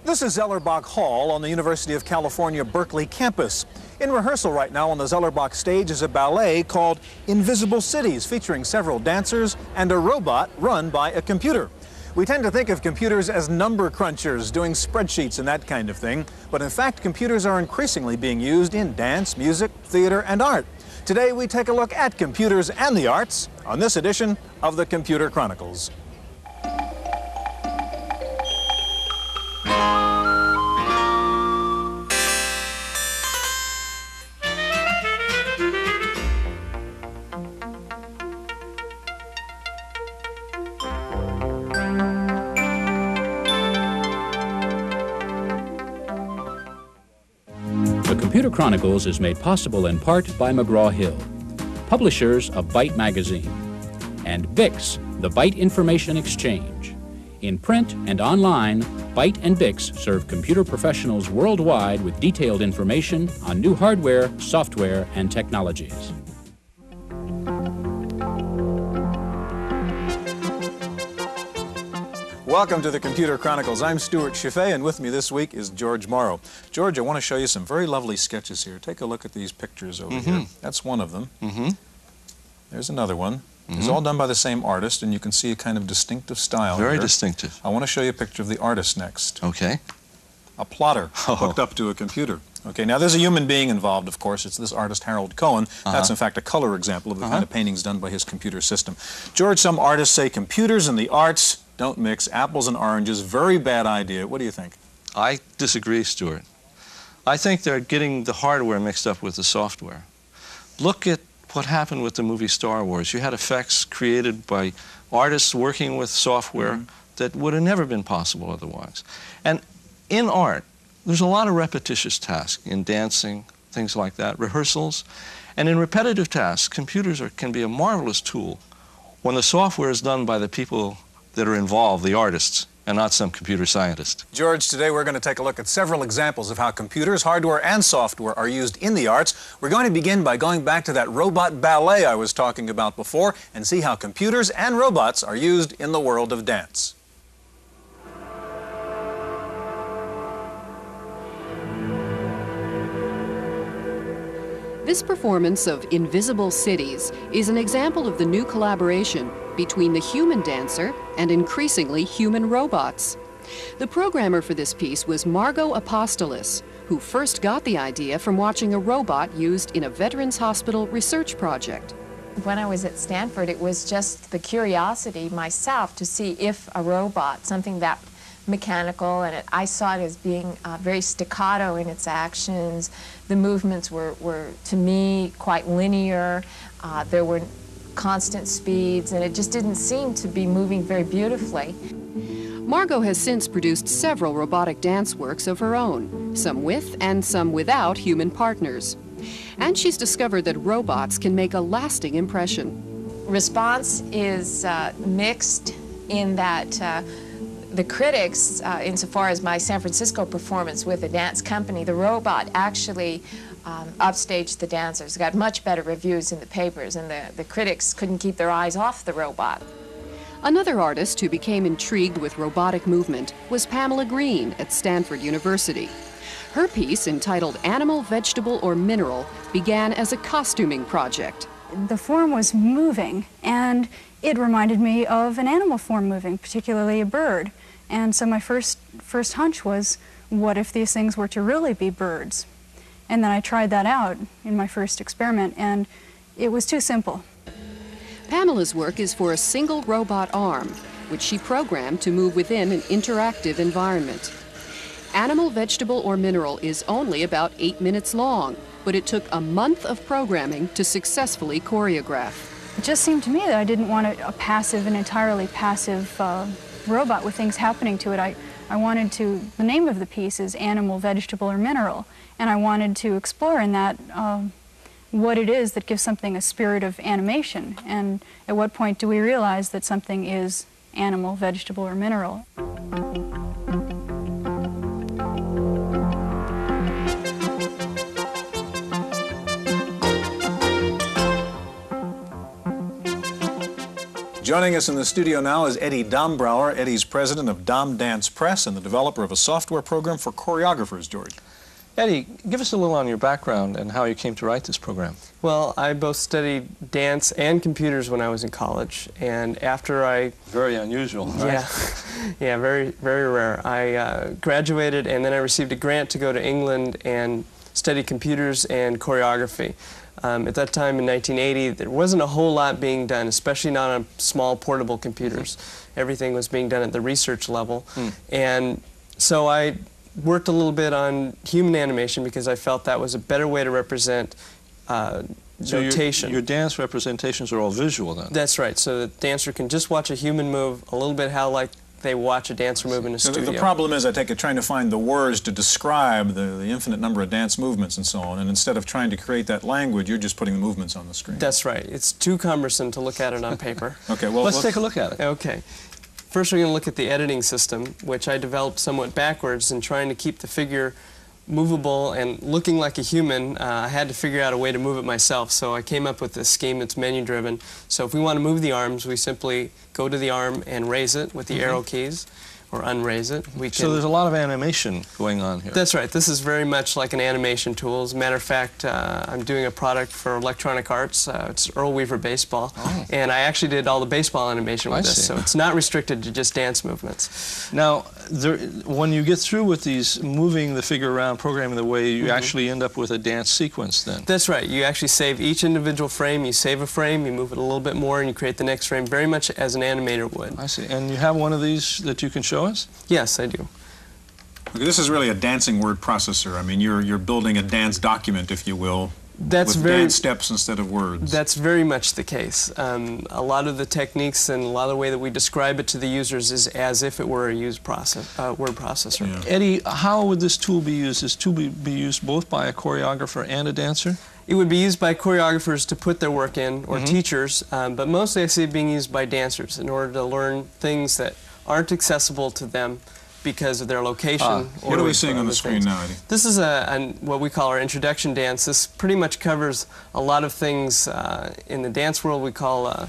This is Zellerbach Hall on the University of California, Berkeley campus. In rehearsal right now on the Zellerbach stage is a ballet called Invisible Cities, featuring several dancers and a robot run by a computer. We tend to think of computers as number crunchers, doing spreadsheets and that kind of thing, but in fact computers are increasingly being used in dance, music, theater, and art. Today we take a look at computers and the arts on this edition of the Computer Chronicles. The Computer Chronicles is made possible in part by McGraw-Hill, publishers of Byte magazine, and Bix, the Byte Information Exchange. In print and online, Byte and Bix serve computer professionals worldwide with detailed information on new hardware, software, and technologies. Welcome to the Computer Chronicles. I'm Stewart Cheifet, and with me this week is George Morrow. George, I want to show you some very lovely sketches here. Take a look at these pictures over here. That's one of them. There's another one. It's all done by the same artist, and you can see a kind of distinctive style Very here. distinctive. I want to show you a picture of the artist next. Okay. A plotter hooked up to a computer. Okay, now there's a human being involved, of course. It's this artist, Harold Cohen. That's, in fact, a color example of the kind of paintings done by his computer system. George, some artists say computers and the arts don't mix, apples and oranges. Very bad idea. What do you think? I disagree, Stuart. I think they're getting the hardware mixed up with the software. Look at what happened with the movie Star Wars. You had effects created by artists working with software that would have never been possible otherwise. And in art, there's a lot of repetitious tasks in dancing, things like that, rehearsals. And in repetitive tasks, computers can be a marvelous tool when the software is done by the people that are involved, the artists, and not some computer scientist. George, today we're going to take a look at several examples of how computers, hardware, and software are used in the arts. We're going to begin by going back to that robot ballet I was talking about before and see how computers and robots are used in the world of dance. This performance of Invisible Cities is an example of the new collaboration between the human dancer and increasingly human robots. The programmer for this piece was Margot Apostolis, who first got the idea from watching a robot used in a Veterans Hospital research project. When I was at Stanford, it was just the curiosity myself to see if a robot, something that mechanical, and I saw it as being very staccato in its actions. The movements were to me, quite linear. There were constant speeds, and it just didn't seem to be moving very beautifully. Margot has since produced several robotic dance works of her own, some with and some without human partners. And she's discovered that robots can make a lasting impression. Response is mixed in that the critics, insofar as my San Francisco performance with a dance company, the robot actually upstaged the dancers, got much better reviews in the papers, and the critics couldn't keep their eyes off the robot. Another artist who became intrigued with robotic movement was Pamela Green at Stanford University. Her piece, entitled Animal, Vegetable, or Mineral, began as a costuming project. The form was moving, and it reminded me of an animal form moving, particularly a bird. And so my first hunch was, what if these things were to really be birds? And then I tried that out in my first experiment, and it was too simple. Pamela's work is for a single robot arm, which she programmed to move within an interactive environment. Animal, Vegetable, or Mineral is only about 8 minutes long, but it took a month of programming to successfully choreograph. It just seemed to me that I didn't want a passive, an entirely passive robot with things happening to it. I wanted to, the name of the piece is Animal, Vegetable, or Mineral, and I wanted to explore in that what it is that gives something a spirit of animation, and at what point do we realize that something is animal, vegetable, or mineral. Joining us in the studio now is Eddie Dombrauer. Eddie's president of Dom Dance Press and the developer of a software program for choreographers, George. Eddie, give us a little on your background and how you came to write this program. Well, I both studied dance and computers when I was in college, and after I... Very unusual, right? Yeah, very, very rare. I graduated, and then I received a grant to go to England and study computers and choreography. At that time in 1980, there wasn't a whole lot being done, especially not on small portable computers. Everything was being done at the research level. And so I worked a little bit on human animation because I felt that was a better way to represent notation. Your dance representations are all visual then? That's right, so the dancer can just watch a human move a little bit how like they watch a dancer move in a studio. The problem is, I take it, trying to find the words to describe the infinite number of dance movements and so on, and instead of trying to create that language, you're just putting the movements on the screen. That's right. It's too cumbersome to look at it on paper. Okay, well, let's take a look at it. Okay. First we're going to look at the editing system, which I developed somewhat backwards in trying to keep the figure movable and looking like a human. I had to figure out a way to move it myself, so I came up with this scheme that's menu-driven. So if we want to move the arms, we simply go to the arm and raise it with the arrow keys, or unraise it. So there's a lot of animation going on here. That's right. This is very much like an animation tool. As a matter of fact, I'm doing a product for Electronic Arts. It's Earl Weaver Baseball. Oh. And I actually did all the baseball animation with this, see. so it's not restricted to just dance movements. Now, when you get through with these moving the figure around, programming the way, you actually end up with a dance sequence then. That's right. You actually save each individual frame. You save a frame, you move it a little bit more, and you create the next frame very much as an animator would. I see. And you have one of these that you can show us? Yes, I do. Okay, this is really a dancing word processor. I mean, you're building a dance document, if you will, with dance steps instead of words. That's very much the case. A lot of the techniques and a lot of the way that we describe it to the users is as if it were a word processor. Yeah. Eddie, how would this tool be used? Is this tool be used both by a choreographer and a dancer? It would be used by choreographers to put their work in, or teachers, but mostly I see it being used by dancers in order to learn things that aren't accessible to them because of their location. What are we seeing on the screen now, Eddie? This is what we call our introduction dance. This pretty much covers a lot of things in the dance world we call a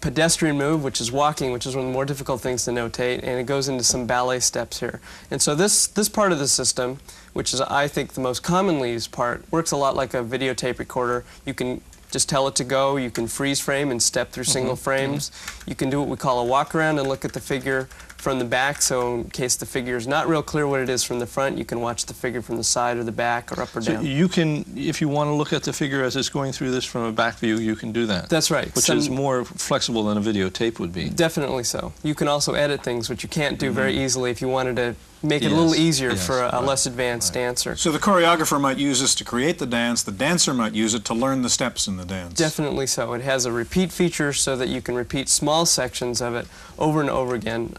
pedestrian move, which is walking, which is one of the more difficult things to notate, and it goes into some ballet steps here. And so this part of the system, which is I think the most commonly used part, works a lot like a videotape recorder. You can just tell it to go, you can freeze frame and step through single frames. You can do what we call a walk around and look at the figure from the back, so in case the figure is not real clear what it is from the front, you can watch the figure from the side or the back or up or down. So you can, if you want to look at the figure as it's going through this from a back view, you can do that. That's right. Which is more flexible than a videotape would be. Definitely so. You can also edit things, which you can't do very easily if you wanted to make it a little easier for a less advanced dancer. So the choreographer might use this to create the dancer might use it to learn the steps in the dance. Definitely so. It has a repeat feature so that you can repeat small sections of it over and over again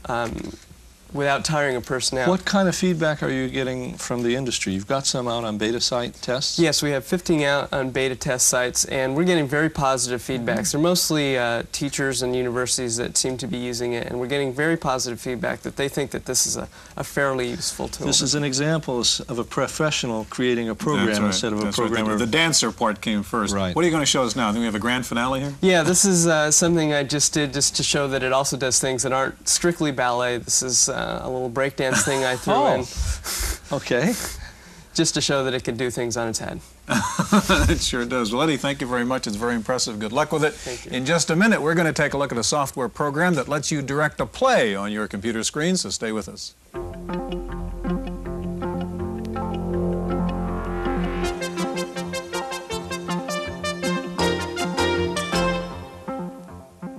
without tiring a person out. What kind of feedback are you getting from the industry? You've got some out on beta site tests? Yes, we have 15 out on beta test sites, and we're getting very positive feedbacks. They're mostly teachers and universities that seem to be using it, and we're getting very positive feedback that they think that this is a fairly useful tool. This is an example of a professional creating a program instead of a programmer. Right. The dancer part came first. Right. What are you going to show us now? I think we have a grand finale here? Yeah, this is something I just did just to show that it also does things that aren't strictly ballet. This is a little breakdance thing I threw in. Okay. Just to show that it can do things on its head. It sure does. Well, Eddie, thank you very much. It's very impressive. Good luck with it. Thank you. In just a minute, we're going to take a look at a software program that lets you direct a play on your computer screen, so stay with us.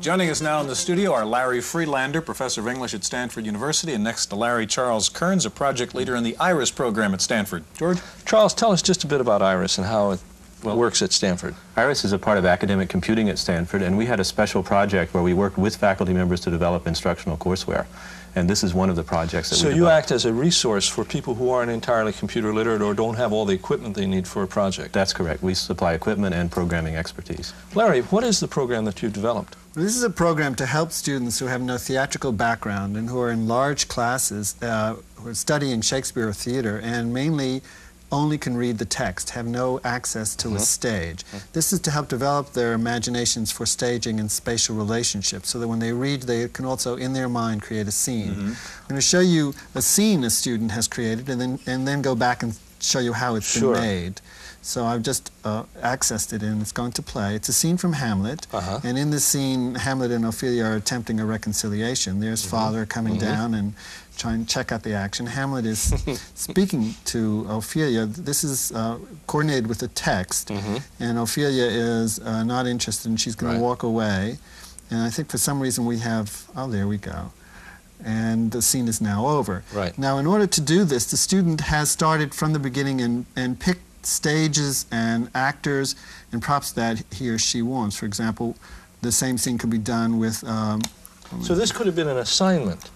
Joining us now in the studio are Larry Freelander, professor of English at Stanford University, and next to Larry, Charles Kearns, a project leader in the IRIS program at Stanford. George? Charles, tell us just a bit about IRIS and how it works at Stanford. IRIS is a part of academic computing at Stanford, and we had a special project where we worked with faculty members to develop instructional courseware. And this is one of the projects that we developed. So you act as a resource for people who aren't entirely computer literate or don't have all the equipment they need for a project. That's correct. We supply equipment and programming expertise. Larry, what is the program that you've developed? This is a program to help students who have no theatrical background and who are in large classes who are studying Shakespeare or theater and mainly only can read the text, have no access to a stage. This is to help develop their imaginations for staging and spatial relationships, so that when they read, they can also, in their mind, create a scene. I'm going to show you a scene a student has created, and then go back and show you how it's been made. So I've just accessed it, and it's going to play. It's a scene from Hamlet, and in this scene, Hamlet and Ophelia are attempting a reconciliation. There's father coming down and trying to check out the action. Hamlet is speaking to Ophelia. This is coordinated with the text, and Ophelia is not interested, and she's going to walk away. And I think for some reason we have, oh, there we go. And the scene is now over. Now, in order to do this, the student has started from the beginning and picked stages and actors and props that he or she wants. For example, the same scene could be done with... so this could have been an assignment.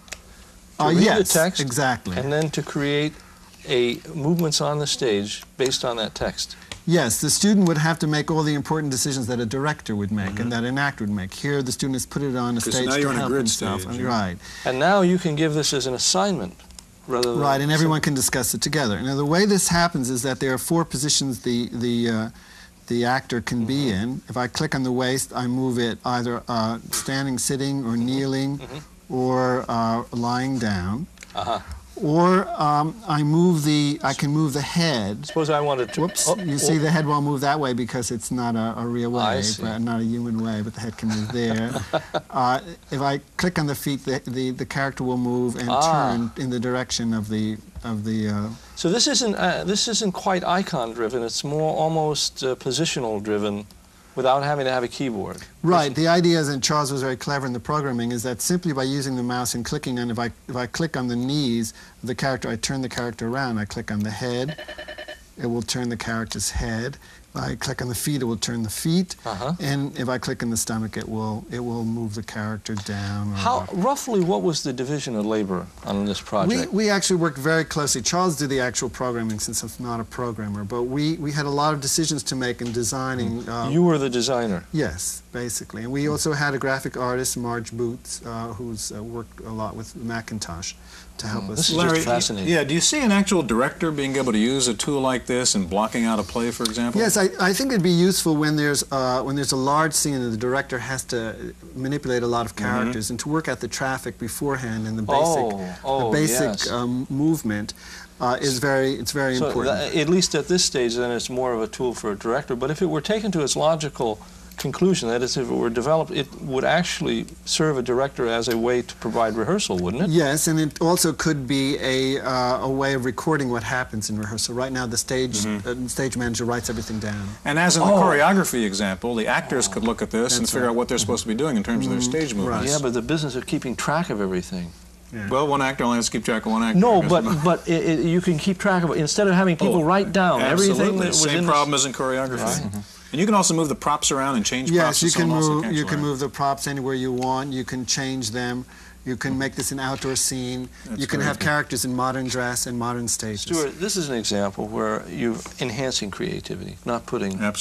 To read the text, exactly. And then to create movements on the stage based on that text. Yes, the student would have to make all the important decisions that a director would make and that an actor would make. Here, the student has put it on a stage now to you're on a help grid himself. stage, Right. And now you can give this as an assignment rather than... Right, and everyone can discuss it together. Now, the way this happens is that there are 4 positions the actor can be in. If I click on the waist, I move it either standing, sitting, or kneeling, or lying down. Or I can move the head. Suppose I wanted to... Whoops, you see the head won't move that way because it's not a real way, not a human way, but the head can move there. If I click on the feet, the character will move and turn in the direction of the... So this isn't quite icon-driven, it's more almost positional-driven, without having to have a keyboard. Right. The idea is, and Charles was very clever in the programming, is that simply by using the mouse and clicking on, if I click on the knees of the character, I turn the character around. I click on the head, it will turn the character's head. If I click on the feet, it will turn the feet. And if I click on the stomach, it will move the character down. Roughly, what was the division of labor on this project? We actually worked very closely. Charles did the actual programming, since I'm not a programmer, but we had a lot of decisions to make in designing. You were the designer? Yes, basically. And we also had a graphic artist, Marge Boots, who's worked a lot with Macintosh to help us. This is just fascinating. Yeah, do you see an actual director being able to use a tool like this and blocking out a play, for example? Yes, I think it'd be useful when there's a large scene and the director has to manipulate a lot of characters and to work out the traffic beforehand and the basic movement. It's very important. At least at this stage, then it's more of a tool for a director. But if it were taken to its logical conclusion, that is, if it were developed, it would actually serve a director as a way to provide rehearsal, wouldn't it? Yes, and it also could be a way of recording what happens in rehearsal. Right now, the stage manager writes everything down. And as in the choreography example, the actors could look at this and figure out what they're supposed to be doing in terms of their stage movements. Yeah, but the business of keeping track of everything. Yeah. Well, one actor only has to keep track of one actor. No, but you can keep track of it. Instead of having people write down everything that was in same problem as in choreography. And you can also move the props around and change props. Yes, you can move the props anywhere you want. You can change them. You can make this an outdoor scene. You can have characters in modern dress and modern stages. Stewart, this is an example where you're enhancing creativity, not putting a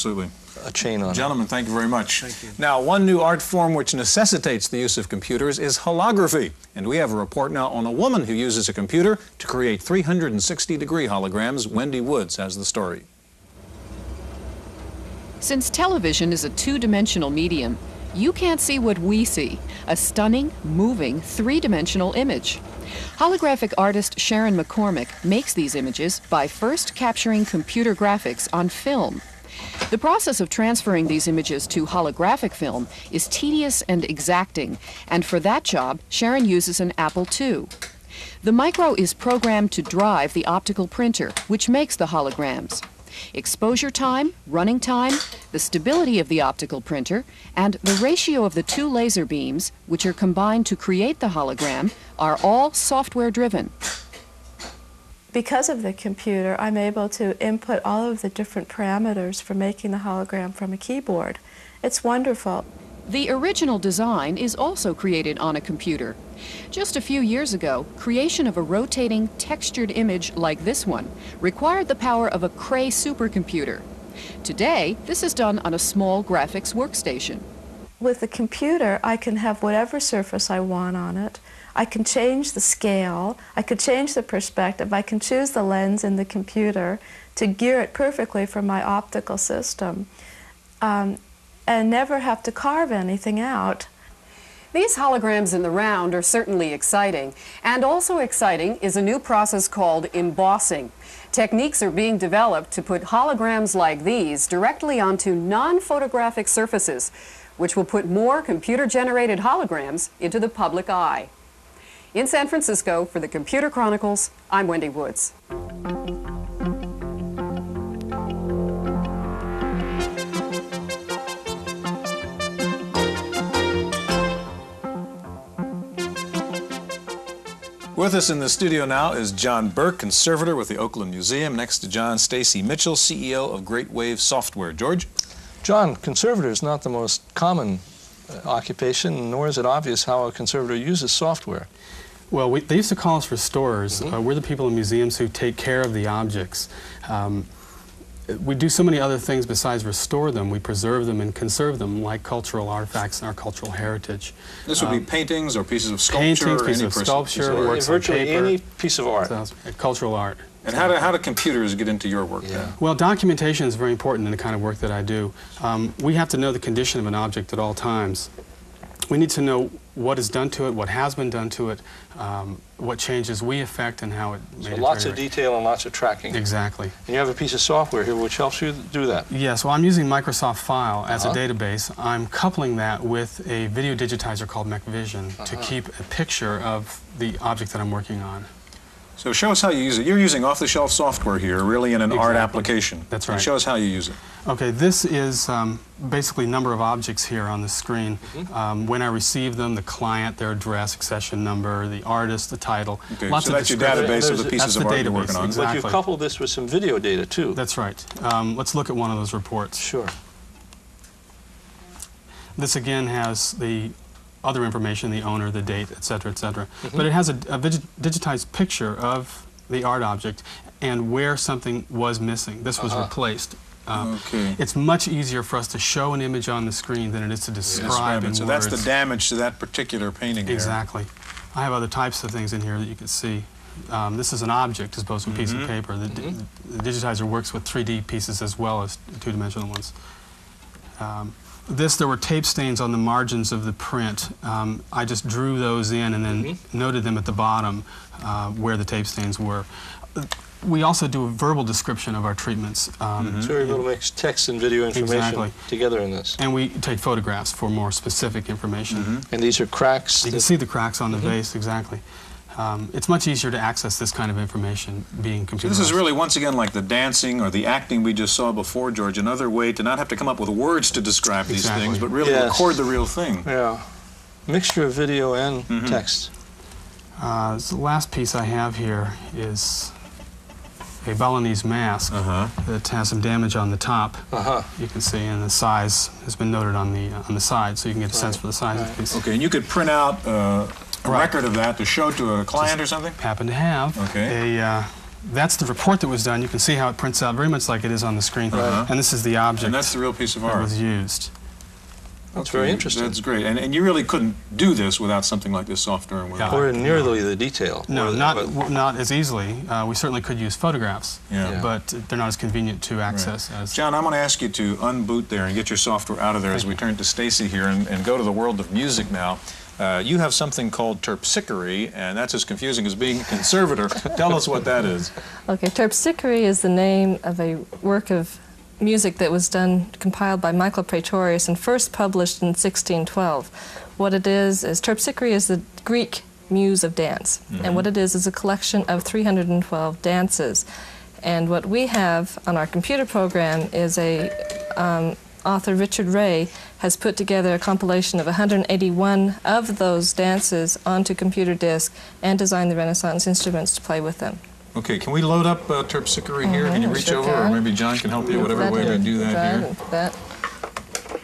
chain on it. Gentlemen, thank you very much. Thank you. Now, one new art form which necessitates the use of computers is holography. And we have a report now on a woman who uses a computer to create 360-degree holograms. Wendy Woods has the story. Since television is a two-dimensional medium, you can't see what we see, a stunning, moving, three-dimensional image. Holographic artist Sharon McCormick makes these images by first capturing computer graphics on film. The process of transferring these images to holographic film is tedious and exacting, and for that job, Sharon uses an Apple II. The Micro is programmed to drive the optical printer, which makes the holograms. Exposure time, running time, the stability of the optical printer, and the ratio of the two laser beams, which are combined to create the hologram, are all software-driven. Because of the computer, I'm able to input all of the different parameters for making the hologram from a keyboard. It's wonderful. The original design is also created on a computer. Just a few years ago, creation of a rotating, textured image like this one required the power of a Cray supercomputer. Today, this is done on a small graphics workstation. With the computer, I can have whatever surface I want on it. I can change the scale, I could change the perspective, I can choose the lens in the computer to gear it perfectly for my optical system, and never have to carve anything out. These holograms in the round are certainly exciting, and also exciting is a new process called embossing. Techniques are being developed to put holograms like these directly onto non-photographic surfaces, which will put more computer-generated holograms into the public eye. In San Francisco, for the Computer Chronicles, I'm Wendy Woods. With us in the studio now is John Burke, conservator with the Oakland Museum. Next to John, Stacy Mitchell, CEO of Great Wave Software. George? John, conservator is not the most common occupation, nor is it obvious how a conservator uses software. Well, they used to call us restorers. We're the people in museums who take care of the objects. We do so many other things besides restore them. We preserve them and conserve them, like cultural artifacts and our cultural heritage. This would be paintings or pieces of sculpture? Paintings, pieces of sculpture, works on paper. Virtually any piece of art. Cultural art. And how do computers get into your work then? Well, documentation is very important in the kind of work that I do. We have to know the condition of an object at all times. We need to know what is done to it, what has been done to it, what changes we affect, and how it made it. So lots of detail and lots of tracking. Exactly. And you have a piece of software here which helps you do that. Yes, well, I'm using Microsoft File as a database. I'm coupling that with a video digitizer called MacVision to keep a picture of the object that I'm working on. So show us how you use it. You're using off-the-shelf software here, really in an art application. That's right. And show us how you use it. Okay, this is basically number of objects here on the screen. When I receive them, the client, their address, accession number, the artist, the title. Okay, so that's your database of the pieces of art you're working on. Exactly. But you couple this with some video data too. That's right. Let's look at one of those reports. Sure. This again has the other information, the owner, the date, etc., etc. But it has a digitized picture of the art object and where something was missing. This was replaced. It's much easier for us to show an image on the screen than it is to describe in words. So that's the damage to that particular painting. Exactly. I have other types of things in here that you can see. This is an object as opposed to a piece of paper. The digitizer works with 3D pieces as well as two-dimensional ones. There were tape stains on the margins of the print. I just drew those in and then noted them at the bottom where the tape stains were. We also do a verbal description of our treatments. So we're able to mix text and video information together in this. And we take photographs for more specific information. And these are cracks? You can see the cracks on the vase, exactly. It's much easier to access this kind of information being computerized. So this is really, once again, like the dancing or the acting we just saw before, George, another way to not have to come up with words to describe these things, but really record the real thing. Yeah. Mixture of video and text. The last piece I have here is a Balinese mask that has some damage on the top. You can see, and the size has been noted on the side, so you can get a sense for the size of the piece. Okay, and you could print out a record of that to show to a client or something? Happen to have that's the report that was done. You can see how it prints out very much like it is on the screen. And this is the object. And that's the real piece of art that was used. That's very interesting. That's great. And you really couldn't do this without something like this software. Or nearly the detail. No, not as easily. We certainly could use photographs, but they're not as convenient to access as... John, I'm going to ask you to unboot there and get your software out of there as we turn to Stacy here and go to the world of music now. You have something called terpsichore, and that's as confusing as being a conservator. Tell us what that is. Okay, terpsichore is the name of a work of music that was compiled by Michael Praetorius and first published in 1612. What it is terpsichore is the Greek muse of dance, and what it is a collection of 312 dances. And what we have on our computer program is author Richard Ray has put together a compilation of 181 of those dances onto computer disk and designed the Renaissance instruments to play with them. Okay, can we load up terpsichore here? Can you reach over, or maybe John can help you, whatever way to do that here?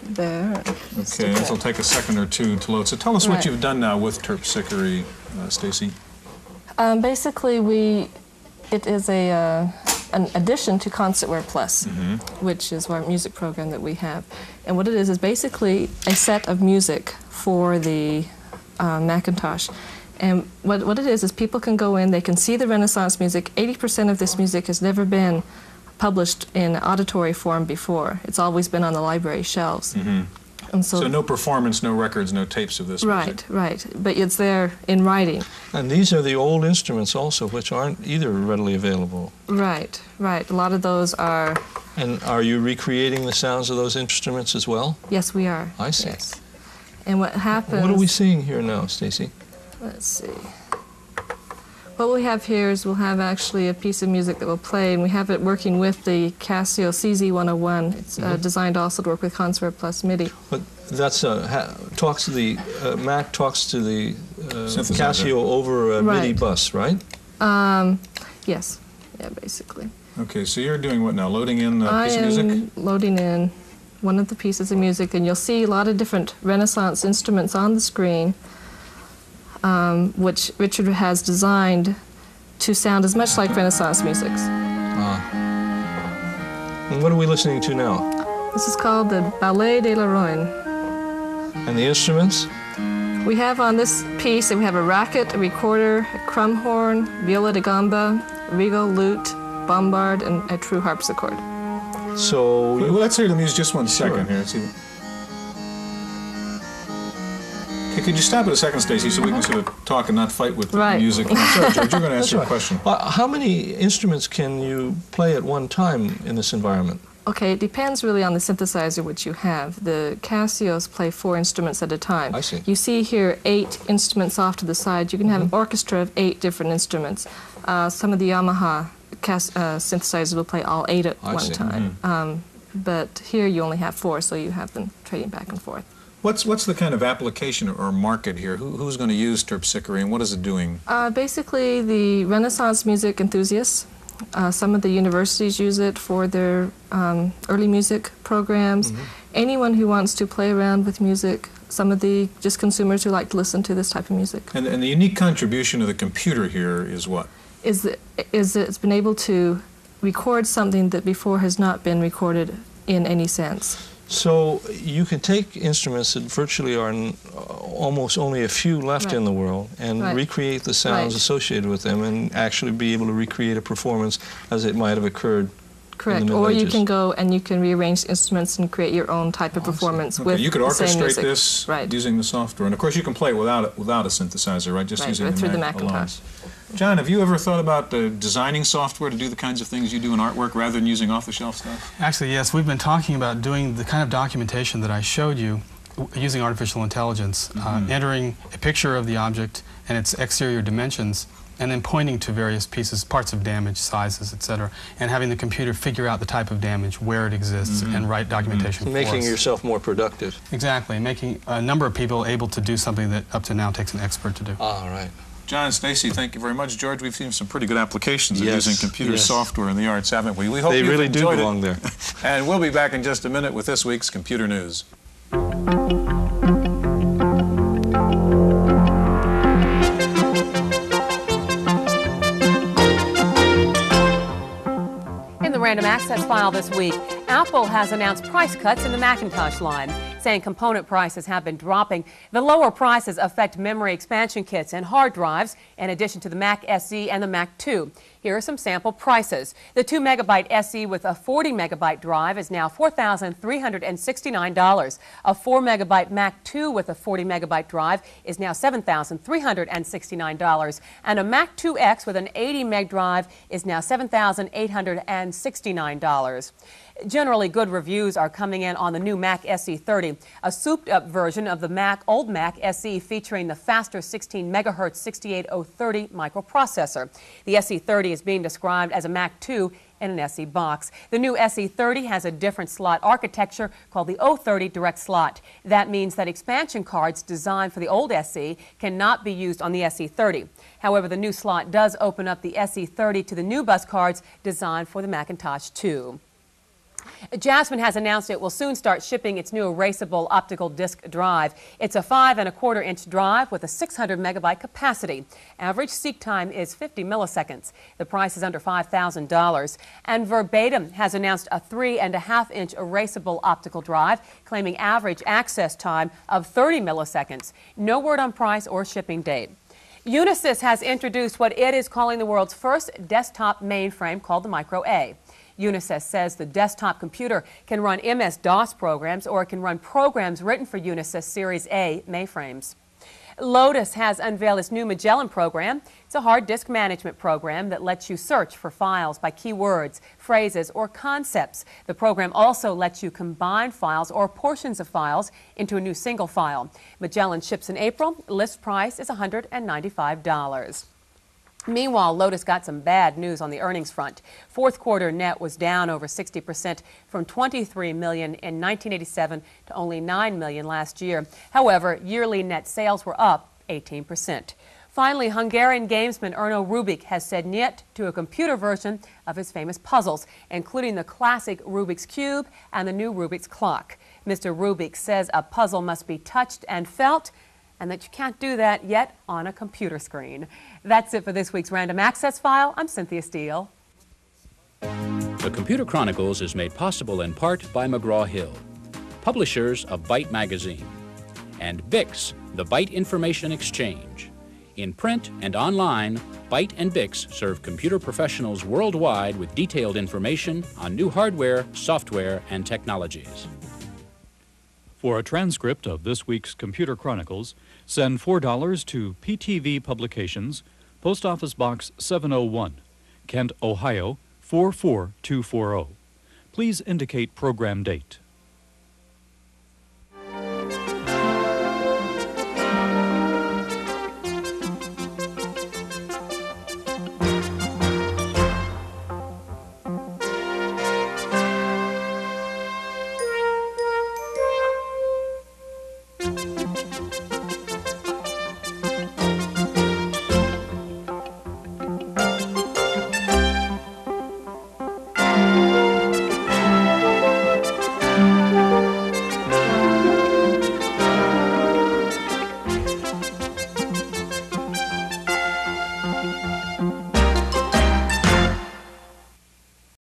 There. Okay, this will take a second or two to load. So tell us what you've done now with terpsichore, Stacy. Basically, it is an addition to Concertware Plus, which is our music program that we have. And what it is basically a set of music for the Macintosh. And what it is people can go in, they can see the Renaissance music. 80% of this music has never been published in auditory form before. It's always been on the library shelves. And so no performance, no records, no tapes of this music. Right. But it's there in writing. And these are the old instruments also, which aren't either readily available. Right. A lot of those are... And are you recreating the sounds of those instruments as well? Yes, we are. I see. Yes. And what happens... What are we seeing here now, Stacy? Let's see. What we have here is we'll have actually a piece of music that we'll play, and we have it working with the Casio CZ101. It's designed also to work with Consort plus MIDI. But that's talks to the Mac talks to the Casio over a MIDI bus, right? Yes. Yeah, basically. Okay, so you're doing what now? Loading in a piece of music? I am loading in one of the pieces of music, and you'll see a lot of different Renaissance instruments on the screen, which Richard has designed to sound as much like Renaissance music. And what are we listening to now? This is called the Ballet de la Roine. And the instruments? We have on this piece, we have a racket, a recorder, a crumb horn, viola da gamba, regal lute, bombard, and a true harpsichord. So... Well, let's hear the music just one second here. See. Okay, could you stop it a second, Stacy, so we can sort of talk and not fight with the music? Sorry, George, you're going to answer a question. How many instruments can you play at one time in this environment? Okay, it depends really on the synthesizer which you have. The Casios play 4 instruments at a time. I see. You see here 8 instruments off to the side. You can have an orchestra of 8 different instruments. Some of the Yamaha synthesizers will play all 8 at one time. But here you only have 4, so you have them trading back and forth. What's the kind of application or market here? Who's going to use terpsichore, and what is it doing? Basically, the Renaissance music enthusiasts. Some of the universities use it for their early music programs. Anyone who wants to play around with music. Some of the just consumers who like to listen to this type of music. And the unique contribution of the computer here is what? Is that it's been able to record something that before has not been recorded in any sense. So you can take instruments that virtually are almost only a few left in the world and recreate the sounds associated with them and actually be able to recreate a performance as it might have occurred. Correct. Or you can go and you can rearrange instruments and create your own type of performance with you could the same orchestrate music. this using the software. And of course you can play it without a synthesizer, right? Just using through the Mac Macintosh. alone. John, have you ever thought about designing software to do the kinds of things you do in artwork rather than using off-the-shelf stuff? Actually, yes. We've been talking about doing the kind of documentation that I showed you using artificial intelligence, entering a picture of the object and its exterior dimensions, and then pointing to various pieces, parts of damage, sizes, etc., and having the computer figure out the type of damage, where it exists, and write documentation for us. Making yourself more productive. Exactly, making a number of people able to do something that up to now takes an expert to do. All right. John and Stacy, thank you very much. George, we've seen some pretty good applications of using computer software in the arts, haven't we? We hope they really do enjoyed belong there. And we'll be back in just a minute with this week's Computer News. Random Access File this week, Apple has announced price cuts in the Macintosh line, saying component prices have been dropping. The lower prices affect memory expansion kits and hard drives, in addition to the Mac SE and the Mac 2. Here are some sample prices. The 2 megabyte SE with a 40 megabyte drive is now $4,369. A 4 megabyte Mac 2 with a 40 megabyte drive is now $7,369. And a Mac 2X with an 80 meg drive is now $7,869. Generally, good reviews are coming in on the new Mac SE30, a souped-up version of the old Mac SE featuring the faster 16 megahertz 68030 microprocessor. The SE30 is being described as a Mac 2 in an SE box. The new SE30 has a different slot architecture called the O30 direct slot. That means that expansion cards designed for the old SE cannot be used on the SE30. However, the new slot does open up the SE30 to the new bus cards designed for the Macintosh 2. Jasmine has announced it will soon start shipping its new erasable optical disc drive. It's a 5¼ drive with a 600 megabyte capacity. Average seek time is 50 milliseconds. The price is under $5,000. And Verbatim has announced a 3½ erasable optical drive, claiming average access time of 30 milliseconds. No word on price or shipping date. Unisys has introduced what it is calling the world's first desktop mainframe called the Micro A. Unisys says the desktop computer can run MS-DOS programs, or it can run programs written for Unisys Series A mainframes. Lotus has unveiled its new Magellan program. It's a hard disk management program that lets you search for files by keywords, phrases, or concepts. The program also lets you combine files or portions of files into a new single file. Magellan ships in April. List price is $195. Meanwhile, Lotus got some bad news on the earnings front. Fourth quarter net was down over 60% from $23 million in 1987 to only $9 million last year. However, yearly net sales were up 18%. Finally, Hungarian gamesman Erno Rubik has said niet to a computer version of his famous puzzles, including the classic Rubik's Cube and the new Rubik's Clock. Mr. Rubik says a puzzle must be touched and felt, and that you can't do that yet on a computer screen. That's it for this week's Random Access File. I'm Cynthia Steele. The Computer Chronicles is made possible in part by McGraw-Hill, publishers of Byte magazine, and BIX, the Byte Information Exchange. In print and online, Byte and BIX serve computer professionals worldwide with detailed information on new hardware, software, and technologies. For a transcript of this week's Computer Chronicles, send $4 to PTV Publications, Post Office Box 701, Kent, Ohio 44240. Please indicate program date.